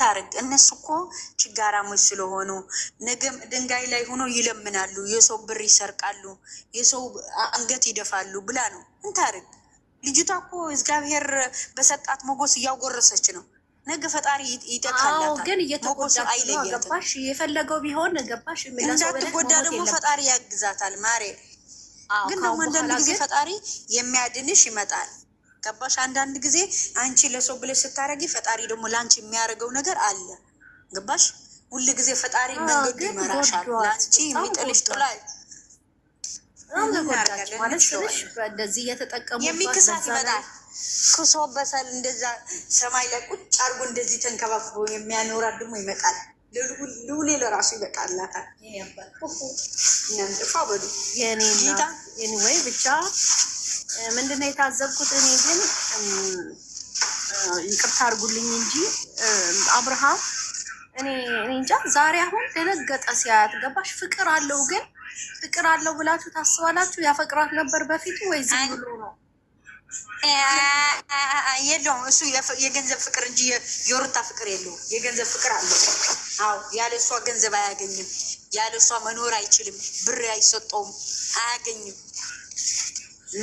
ታርግ እነሱ እኮ ችጋራሞች ስለሆኑ ነገም ድንጋይ ላይ ሆኖ ይለምናሉ፣ የሰው ብር ይሰርቃሉ፣ የሰው አንገት ይደፋሉ ብላ ነው። እንታርግ ልጅቷ እኮ እግዚአብሔር በሰጣት ሞገስ እያጎረሰች ነው። ነገ ፈጣሪ ይተካላታል። ግን እየተጎዳች ነው። ገባሽ? የፈለገው ቢሆን ገባሽ? እንዳትጎዳ ደግሞ ፈጣሪ ያግዛታል። ማሬ ግን ደግሞ አንዳንድ ጊዜ ፈጣሪ የሚያድንሽ ይመጣል። ገባሽ? አንዳንድ ጊዜ አንቺ ለሰው ብለሽ ስታረጊ ፈጣሪ ደግሞ ለአንቺ የሚያደርገው ነገር አለ። ገባሽ? ሁሉ ጊዜ ፈጣሪ መንገድ ይመራሻል። ለአንቺ የሚጥልሽ ጥላል ማለት ስለሽ እንደዚህ እየተጠቀሙ የሚክሳት ይመጣል። ክሶ በሰል እንደዛ ሰማይ ላይ ቁጭ አርጎ እንደዚህ ተንከባክቦ የሚያኖራት ደግሞ ይመጣል። ለሁሌ ለራሱ ይበቃላታል። እናንተፋ በሉ የኔ ወይ ብቻ ምንድነው የታዘብኩት እኔ ግን ይቅርታ አድርጉልኝ እንጂ አብርሃም እኔ እንጃ ዛሬ አሁን ደነገጠ ሲያያት። ገባሽ? ፍቅር አለው ግን ፍቅር አለው ብላችሁ ታስባላችሁ? ያፈቅራት ነበር በፊቱ ወይ ዝም ብሎ ነው? የለውም እሱ የገንዘብ ፍቅር እንጂ የሩታ ፍቅር የለውም። የገንዘብ ፍቅር አለው። አዎ ያለ እሷ ገንዘብ አያገኝም። ያለ እሷ መኖር አይችልም። ብር አይሰጠውም፣ አያገኝም።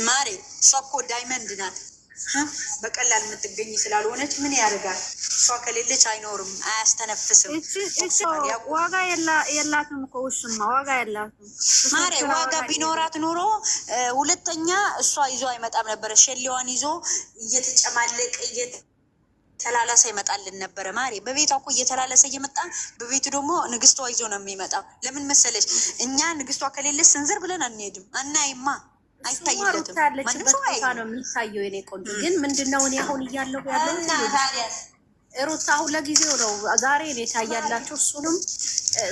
ማሬ እሷ እኮ ዳይመንድ ናት። በቀላል የምትገኝ ስላልሆነች ምን ያደርጋል? እሷ ከሌለች አይኖርም፣ አያስተነፍስም። ዋጋ የላትም እኮ ውሽማ ዋጋ የላትም ማሬ። ዋጋ ቢኖራት ኑሮ ሁለተኛ እሷ ይዞ አይመጣም ነበረ። ሸሌዋን ይዞ እየተጨማለቀ እየተላለሰ ይመጣልን ነበረ ማሬ። በቤቷ እኮ እየተላለሰ እየመጣ በቤቱ ደግሞ ንግስቷ ይዞ ነው የሚመጣው። ለምን መሰለች? እኛ ንግስቷ ከሌለች ስንዝር ብለን አንሄድም፣ አናይማ አይታይለትም። ያለችበት ቦታ ነው የሚታየው። የኔ ቆንጆ ግን ምንድነው እኔ አሁን እያለሁ ሩታ አሁን ለጊዜው ነው ዛሬ ነው የታያላቸው። እሱንም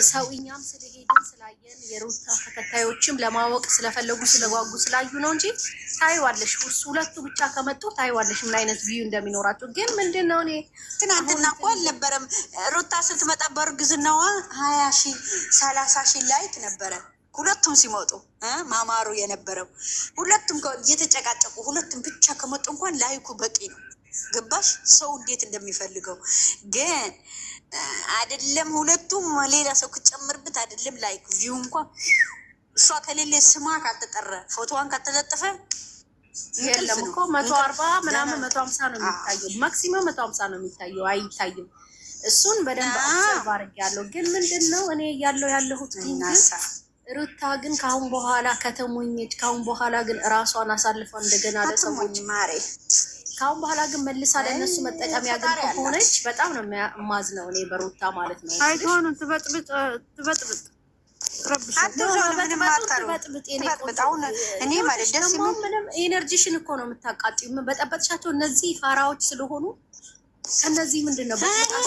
ሰውኛም ስለሄድን ስላየን የሩታ ተከታዮችም ለማወቅ ስለፈለጉ ስለጓጉ ስላዩ ነው እንጂ ታይዋለሽ። ሁለቱ ብቻ ከመጡ ታይዋለሽ ምን አይነት ቪው እንደሚኖራቸው። ግን ምንድነው እኔ ትናንትና እኮ አልነበረም ሩታ ስትመጣ በእርግዝናዋ 20,000 30,000 ላይክ ነበረ ሁለቱም ሲመጡ ማማሩ የነበረው። ሁለቱም እየተጨቃጨቁ ሁለቱም ብቻ ከመጡ እንኳን ላይኩ በቂ ነው። ገባሽ? ሰው እንዴት እንደሚፈልገው ግን አይደለም። ሁለቱም ሌላ ሰው ከጨምርበት አይደለም ላይክ ቪው እንኳን እሷ ከሌለ ስማ ካልተጠራ ፎቶዋን ካልተለጠፈ የለም እኮ 140 ምናምን 150 ነው የሚታየው። ማክሲመም 150 ነው የሚታየው፣ አይታይም። እሱን በደንብ አብዘርቭ አድርጌያለሁ። ግን ምንድነው እኔ ያለሁት ግን ሩታ ግን ካሁን በኋላ ከተሞኘች ካሁን በኋላ ግን ራሷን አሳልፋ እንደገና ለሰዎች ማሬ ካሁን በኋላ ግን መልሳ ለነሱ መጠቀሚያ ግን ከሆነች በጣም ነው ማዝነው እኔ በሩታ ማለት ነው። አይቶኑ ትበጥብጥ እኔ ማለት ደስ ምንም ኤነርጂሽን እኮ ነው የምታቃጥዩ። በጠበጥሻቸው እነዚህ ፋራዎች ስለሆኑ ከነዚህ ምንድነው በጣም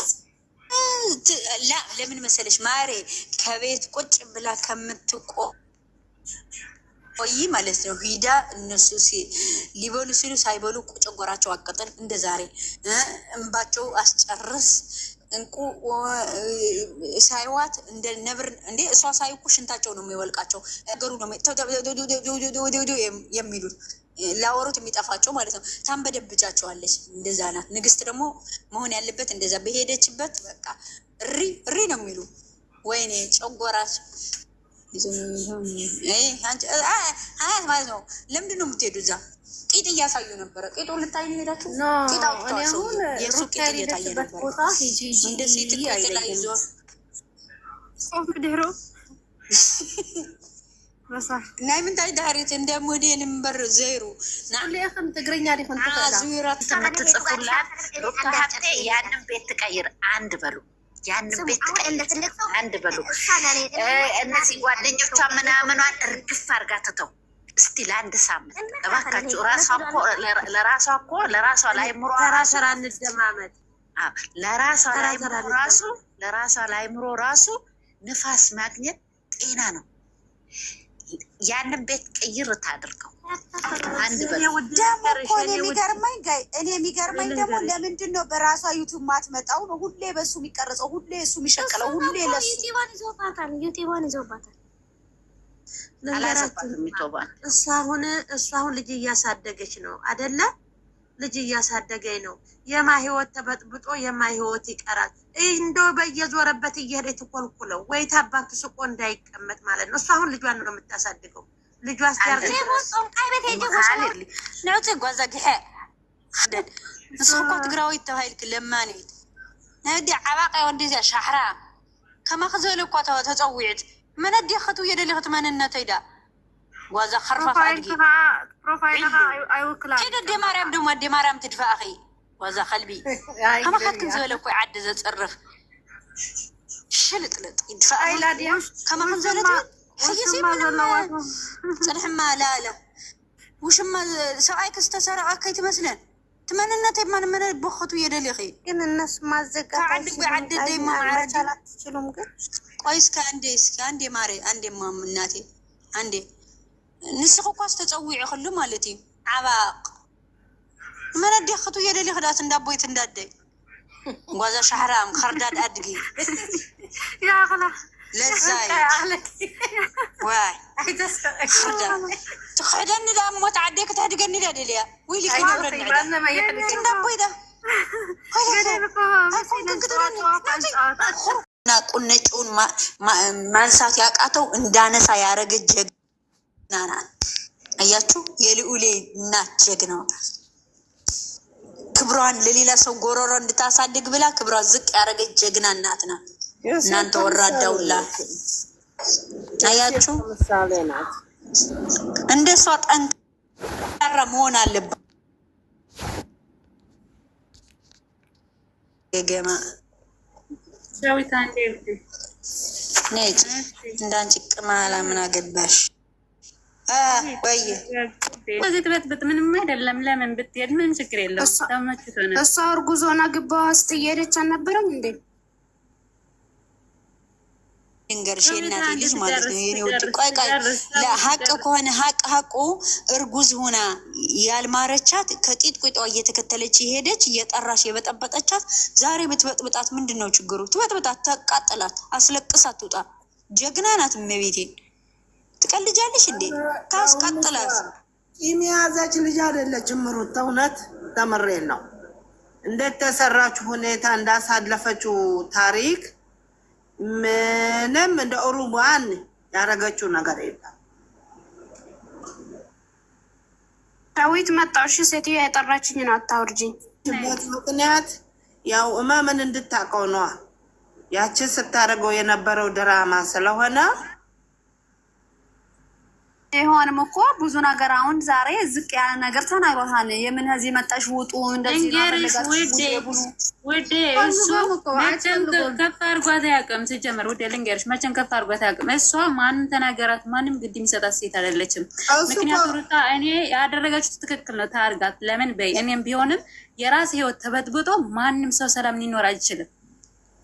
ለምን መሰለሽ ማሬ ከቤት ቁጭ ብላ ከምትቆይ ማለት ነው ሂዳ እነሱ ሊበሉ ሲሉ ሳይበሉ ጨጓራቸው አቀጠን እንደ ዛሬ እንባቸው አስጨርስ እንቁ ሳይዋት እንደ ነብር እንዴ እሷ ሳይኩ ሽንታቸው ነው የሚወልቃቸው። ነገሩ ነው የሚሉት ላወሩት የሚጠፋቸው ማለት ነው። ታንበደብጫቸዋለች። እንደዛ ናት ንግስት። ደግሞ መሆን ያለበት እንደዛ በሄደችበት በቃ እሪ ነው የሚሉ። ወይኔ ጨጓራቸው አያት ማለት ነው። ለምንድን ነው የምትሄዱ? እዛ ቂጥ እያሳዩ ነበረ። ቂጡ ልታይ ነው ሄዳችሁ? ቂጥ አውጥተዋል። የእሱ ቂጥ እየታየ ነበረ። እንደ ሴት ቂጥ ላይ ይዞ ድሮ ናይ ምንታይ ዳሪት እንደ ሞዴል ምበር ዘይሩ ናለያኸም ትግረኛ ዲኹን ዙራት ተመትጽፉላት ሩታሃቴ ያንን ቤት ትቀይር አንድ በሉ ያንን ቤት ትቀይር አንድ በሉ። እነዚህ ጓደኞቿ ምናምኗን እርግፍ አርጋ ትተው እስቲ ለአንድ ሳምንት እባካችሁ። ለራሷ ላይ ምሮ ስራ እንደማመጥ ለራሷ ላይ ምሮ ራሱ ንፋስ ማግኘት ጤና ነው። ያንን ቤት ቀይር ታድርገው አንድ ደግሞ እኔ የሚገርመኝ ደግሞ ለምንድን ነው በራሷ ዩቱብ ማትመጣው ነው? ሁሌ በሱ የሚቀርጸው፣ ሁሌ እሱ የሚሸቀለው፣ ሁሌ ለሱ ዩቲዩብን ይዞባታል። አላሰባትም ይቶባል። እሷ አሁን ልጅ እያሳደገች ነው አይደለ? ልጅ እያሳደገኝ ነው። የማ ህይወት ተበጥብጦ የማ ህይወት ይቀራል። እንዶ በየዞረበት እየሄደ ትኮልኩለው ወይ ታባቱ ስቆ እንዳይቀመጥ ማለት ነው። እሱ አሁን ልጇን ነው የምታሳድገው። ልጇ አስያርገ ነውት ጓዛግሐ ንስኮ ትግራዊ ተባይልክ ለማኒት ነዲ ዓባቃ ወንዲዛ ሻሕራ ከማ ክዘለ እኳ ተፀዊዕት መነዲ ኸቱ የደሊኽት መንነተይዳ ጓዛ خرفة فادي بروفايلها أيوكلا كده دي مريم دم دي مريم تدفع أخي وذا قلبي كما خدك زولك وعد زتصرف شلت لط يدفع أي لا دي كما خد زولت هي سي من صلح ما لا وش ما ساعيك استسرع أكيد مثلا تمنى تبى من بخطو يدلي أخي ግን እነሱ ማዘጋት عندك بعد دي ما عرفت አትችሉም ግን كويس كأندي ماري عندي ما مناتي عندي نسخو كاس تتصويع خلو مالتي عباق من ادي خطو يدلي خدات اندابويت اندادي غوازا شحرام خرداد ادقي يا غلا لزاي واي خرداد تخدني دا موت عديك تهدقني دا دليا ويلي كي نورني انا ما يحلك اندابوي دا نا ቁነጩን ማንሳት ያቃተው እንዳነሳ ያረገጀ ናና አያችሁ የልዑሌ እናት ጀግናው ክብሯን ለሌላ ሰው ጎሮሮ እንድታሳድግ ብላ ክብሯን ዝቅ ያረገች ጀግና እናት ናት። እናንተ ወራዳውላ አያችሁ ምሳሌ ናት። እንደሷ ጠንካራ መሆን አለባት። ገገማ ሻዊታ እንዴት ነጭ እንዳንቺ ቅማላ ምን አገባሽ? ወይ ወዚህ ትበጥብጥ ምንም አይደለም። ለምን ብትሄድ ምንም ችግር የለውም። ተመችቶ ነው። እሷ እርጉዞና ግባዋ ስትሄደች አልነበረም እንዴ? እንገርሽ እናቴ ልጅ ማለት ነው። የኔ ወጥ ቆይ ለሐቅ ከሆነ ሐቁ እርጉዝ ሆና ያልማረቻት ከቂጥቂጧ እየተከተለች ይሄደች እየጠራሽ የበጠበጠቻት ዛሬ ብትበጥብጣት ምንድነው ችግሩ? ትበጥብጣት፣ ተቃጥላት፣ አስለቅሳት ትውጣ። ጀግና ናት እመቤቴ። ትቀልጃለሽ እንዴ? ታስቀጥላት። የሚያዛች ልጅ አይደለችም ሩታ። እውነት ተመሬን ነው እንዴት ተሰራች ሁኔታ እንዳሳለፈችው ታሪክ ምንም እንደ ሩባን ያረገችው ነገር የለም። ዳዊት መጣሽ ሴትዮ የጠራችኝን አታውርጂኝ። ምክንያት ያው እማምን እንድታውቀው ነው። ያቺ ስታደርገው የነበረው ድራማ ስለሆነ ይሆንም እኮ ብዙ ነገር አሁን ዛሬ ዝቅ ያለ ነገር ተናግሮታል። የምን እዚህ መጣሽ ውጡ እንደዚህ ነው ወዴ እሱ መቼም ከፍ አድርጓት አያውቅም። ሲጀመር ወዴ ልንገርሽ መቼም ከፍ አድርጓት አያውቅም። እሷ ማንም ተናገራት ማንም ግድ የሚሰጣት ሴት አይደለችም። ምክንያቱም ሩታ እኔ ያደረጋችሁት ትክክል ነው ታርጋት። ለምን በይ እኔም ቢሆንም የራስ ህይወት ተበጥብጦ ማንም ሰው ሰላም ሊኖር አይችልም።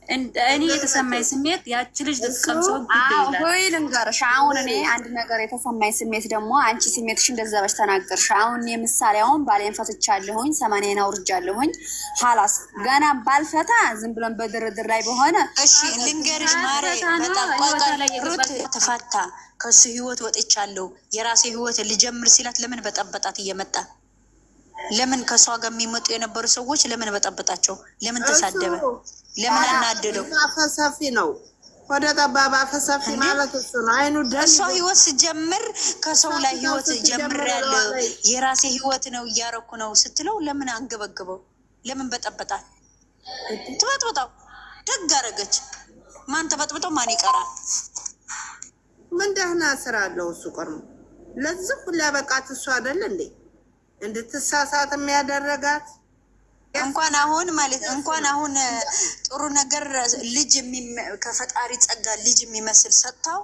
እኔ የተሰማኝ ስሜት ያቺ ልጅ ልትቀምሶ ይላል። ሆይ ልንገርሽ አሁን እኔ አንድ ነገር የተሰማኝ ስሜት ደግሞ አንቺ ስሜትሽ እንደዛ ባሽ ተናገርሽ። አሁን የምሳሌውን ባሌን ፈትቻለሁኝ 80 አውርጃለሁኝ ሐላስ ገና ባልፈታ ዝም ብለን በድርድር ላይ በሆነ እሺ ልንገርሽ ማሬ በጣም ቆይታ ተፋታ ከሱ ህይወት ወጥቻለሁ የራሴ ህይወት ልጀምር ሲላት ለምን በጠበጣት እየመጣ ለምን ከሷ ጋር የሚመጡ የነበሩ ሰዎች ለምን በጠበጣቸው? ለምን ተሳደበ? ለምን አናደደው? አፈሰፊ ነው ወደ ጠባባ አፈሰፊ ማለት እሱ ነው። አይኑ ደስ እሷ ህይወት ሲጀምር ከሰው ላይ ህይወት ጀምሬያለሁ የራሴ ህይወት ነው እያረኩ ነው ስትለው ለምን አንገበገበው? ለምን በጠበጣት? ትበጥብጣው ደግ አደረገች። ማን ተበጥብጦ ማን ይቀራል? ምን ደህና ስራ አለው እሱ ቀርሞ ለዚህ ሁላ በቃት እሱ አይደል እንዴ እንድትሳሳት የሚያደርጋት? እንኳን አሁን ማለት እንኳን አሁን ጥሩ ነገር ልጅ ከፈጣሪ ጸጋ ልጅ የሚመስል ሰጥታው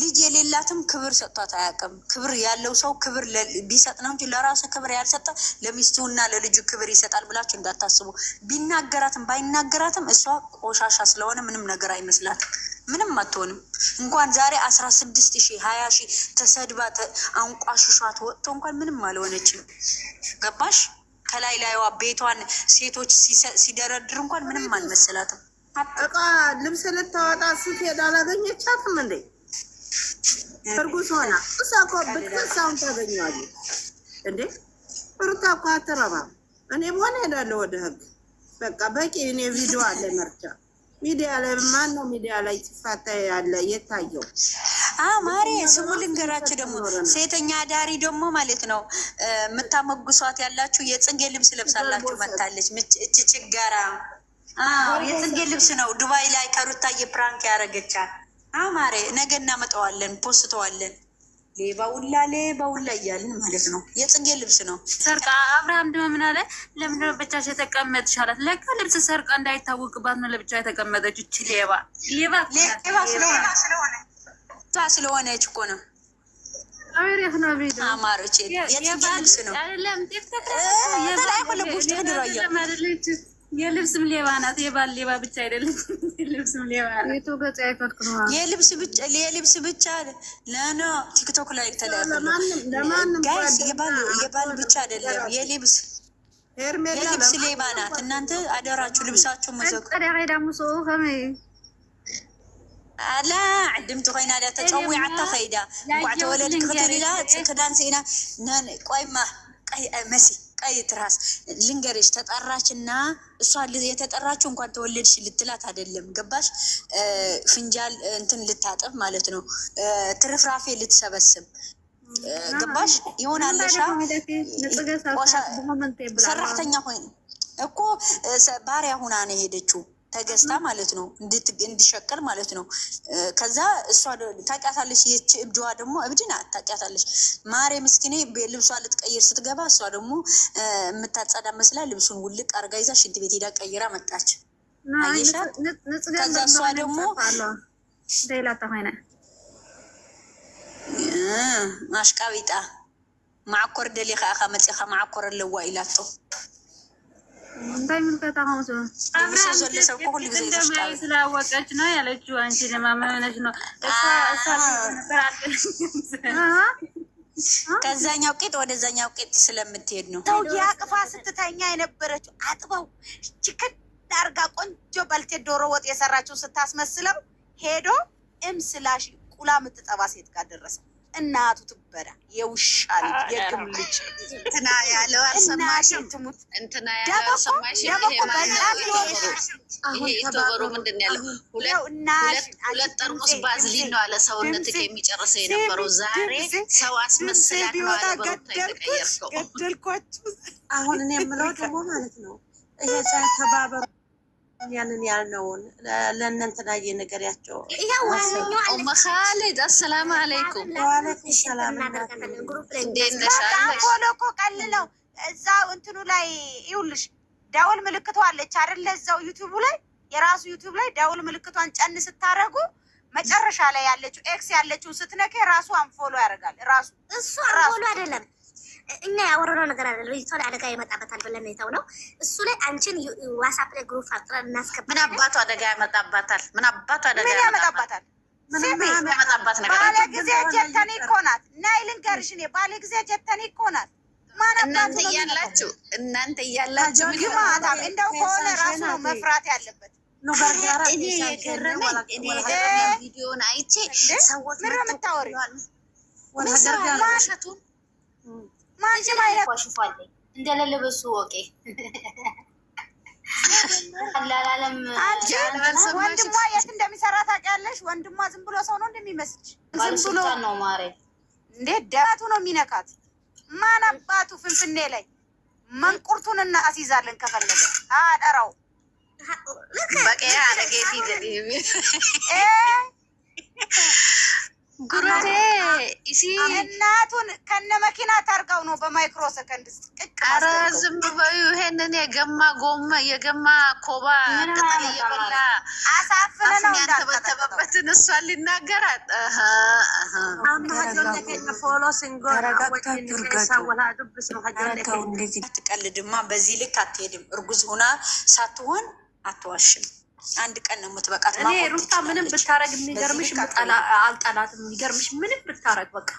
ልጅ የሌላትም ክብር ሰጥቷት አያውቅም። ክብር ያለው ሰው ክብር ቢሰጥ ነው እንጂ ለራሱ ክብር ያልሰጠ ለሚስቱና ለልጁ ክብር ይሰጣል ብላችሁ እንዳታስቡ። ቢናገራትም ባይናገራትም እሷ ቆሻሻ ስለሆነ ምንም ነገር አይመስላትም። ምንም አትሆንም። እንኳን ዛሬ 16,000 20,000 ተሰድባ አንቋሽሿት ወጥቶ እንኳን ምንም አልሆነችም። ገባሽ? ከላይ ላይዋ ቤቷን ሴቶች ሲደረድር እንኳን ምንም አልመሰላትም። እቃ ልብስ ልታወጣ ስትሄድ አላገኘቻትም እንዴ? እርጉዝ ሆና እሷ እኮ ብትከሳውን ታገኘዋለች እንዴ? ሩታ እኮ አትረባም። እኔ ሆነ ሄዳለሁ ወደ ህግ። በቃ በቂ እኔ ቪዲዮ አለ መርጃ ሚዲያ ላይ ማን ነው ሚዲያ ላይ ሲፋታ ያለ የታየው? ማሬ ስሙ ልንገራችሁ ደግሞ ሴተኛ አዳሪ ደግሞ ማለት ነው የምታመጉሷት ያላችሁ የጽጌ ልብስ ለብሳላችሁ መታለች። እቺ ችጋራ የጽጌ ልብስ ነው ዱባይ ላይ ከሩታዬ ፕራንክ ያረገቻት። ማሬ ነገ እናመጣዋለን፣ ፖስተዋለን። ሌባውላ እያልን ማለት ነው። የጽጌ ልብስ ነው ሰርቃ። አብርሃም ደግሞ ምን አለ? ለምንድን ነው ብቻሽ የተቀመጥሽ አላት። ለካ ልብስ ሰርቃ እንዳይታወቅባት ነው ለብቻ የተቀመጠች። እቺ ሌባ ስለሆነች እኮ ነው። አማሮች የጽጌ ልብስ ነው። የልብስም ሌባ ናት። የባል ሌባ ብቻ አይደለም፣ የልብስም ሌባ ናት። የልብስ ብቻ ለና ቲክቶክ ላይ ጋይስ የባል ብቻ አይደለም፣ የልብስ ሌባ ናት። እናንተ አደራችሁ ልብሳችሁ መዘጉ። ላ عدمت ኮይና ዳ ተፀውይ አታ ከይዳ እንኳዕ ተወለድ ክትልላ ክዳን ሲና ቆይማ መሲ ቀይ ትራስ ልንገርሽ ተጠራችና እሷ የተጠራችው እንኳን ተወለድሽ ልትላት አይደለም። ገባሽ? ፍንጃል እንትን ልታጠብ ማለት ነው። ትርፍራፌ ልትሰበስብ ገባሽ? ይሆናልሻ ሰራተኛ ሆይ እኮ ባሪያ ሁና ነው የሄደችው ተገዝታ ማለት ነው። እንዲሸቀል ማለት ነው። ከዛ እሷ ታውቂያታለሽ። ይህች እብድዋ ደግሞ እብድ ናት። ታውቂያታለሽ። ማሬ ምስኪኔ ልብሷ ልትቀይር ስትገባ እሷ ደግሞ የምታጸዳ መስላ ልብሱን ውልቅ አርጋ ይዛ ሽንት ቤት ሄዳ ቀይራ መጣች። አየሻ? ከዛ እሷ ደግሞ አሽቃቢጣ ማዕኮር ደሊኻ ኻ መፂኻ ማዕኮር ኣለዋ ኢላቶ ስላወቀች ነው ያለችው። አንቺ ለማመነች ነው። ከዛኛው ቄጥ ወደዛኛው ቄጥ ስለምትሄድ ነው። ሰው ያቅፋ ስትተኛ የነበረችው አጥበው ችክን ዳርጋ ቆንጆ ባልቴት ዶሮ ወጥ የሰራችው ስታስመስለው ሄዶ እምስላሽ ቁላ የምትጠባ ሴት ጋር ደረሰ። እናቱ ትበዳ የውሻ ልጅ የግም ልጅ እንትና ያለው አልሰማሽም? እንትና ያለው አልሰማሽም? ይሄ የተወሩ ምንድን ነው ያለው? ሁለት ጠርሙስ ባዝሊን ነው አለ ሰውነትህ የሚጨርሰው የነበረው። ዛሬ ሰው አስመስላት ነው አለ በሩታ የተቀየርከው። አሁን እኔ የምለው ደግሞ ማለት ነው ይሄ ተባበሩ ያንን ያልነውን ለእነንትናዬ ነገር ያቸው ኻሊድ አሰላሙ አለይኩም። ወአለይኩም ሰላም። እንዴት ነሽ? እኮ ቀልለው እዛው እንትኑ ላይ ይኸውልሽ ደውል ምልክቷ አለች አይደለ? እዛው ዩቲዩብ ላይ የራሱ ዩቲዩብ ላይ ደውል ምልክቷን ጨን ስታረጉ መጨረሻ ላይ ያለችው ኤክስ ያለችው ስትነከ ራሱ አንፎሎ ያደርጋል። ራሱ እሱ አንፎሎ አይደለም እኛ ያወረረው ነገር አይደለም። ይሄ ሰው አደጋ ይመጣበታል ብለን ነው ነው እሱ ላይ አንቺን ዋትስአፕ ላይ ግሩፕ አጥረን እናስከብር። ምን አባቱ አደጋ ያመጣባታል? ምን አባቱ አደጋ ያመጣባታል? ምን ያመጣባት ነገር ባለ ጊዜ ጀተኒ እኮ ናት። ናይ ልንገርሽ እኔ ባለ ጊዜ ጀተኒ እኮ ናት። እናንተ እያላችሁ ግማታ እንደው ከሆነ ራሱ ነው መፍራት ያለበት። እኔ የገረመኝ ቪዲዮን አይቼ ሰዎች ምን የምታወሪው ማንቺ ማለት ቆሽፏል እንደለለበሱ ወቄ አላላለም። ወንድሟ የት እንደሚሰራ ታውቂያለሽ? ወንድሟ ዝም ብሎ ሰው ነው እንደሚመስልሽ? ዝም ብሎ ነው ማሬ። እንዴት ደረቱ ነው የሚነካት? ማን አባቱ ፍንፍኔ ላይ መንቁርቱንና አስይዛለን ከፈለገ አደራው በቀያ አለጌቲ ገዲም ጉራቴ እሺ እናቱን ከነ መኪና ታርጋው ነው በማይክሮ ሰከንድ ኧረ ዝም በዩ። ይሄንን የገማ ኮባ ቅጠል እየበላ አሳፍነ ነው ያንተበተበበትን እሷን ሊናገራት ትቀልድማ። በዚህ ልክ አትሄድም። እርጉዝ ሆና ሳትሆን አትዋሽም። አንድ ቀን ነው የምትበቃት። እኔ ሩታ ምንም ብታረግ የሚገርምሽ አልጠላትም። የሚገርምሽ ምንም ብታረግ በቃ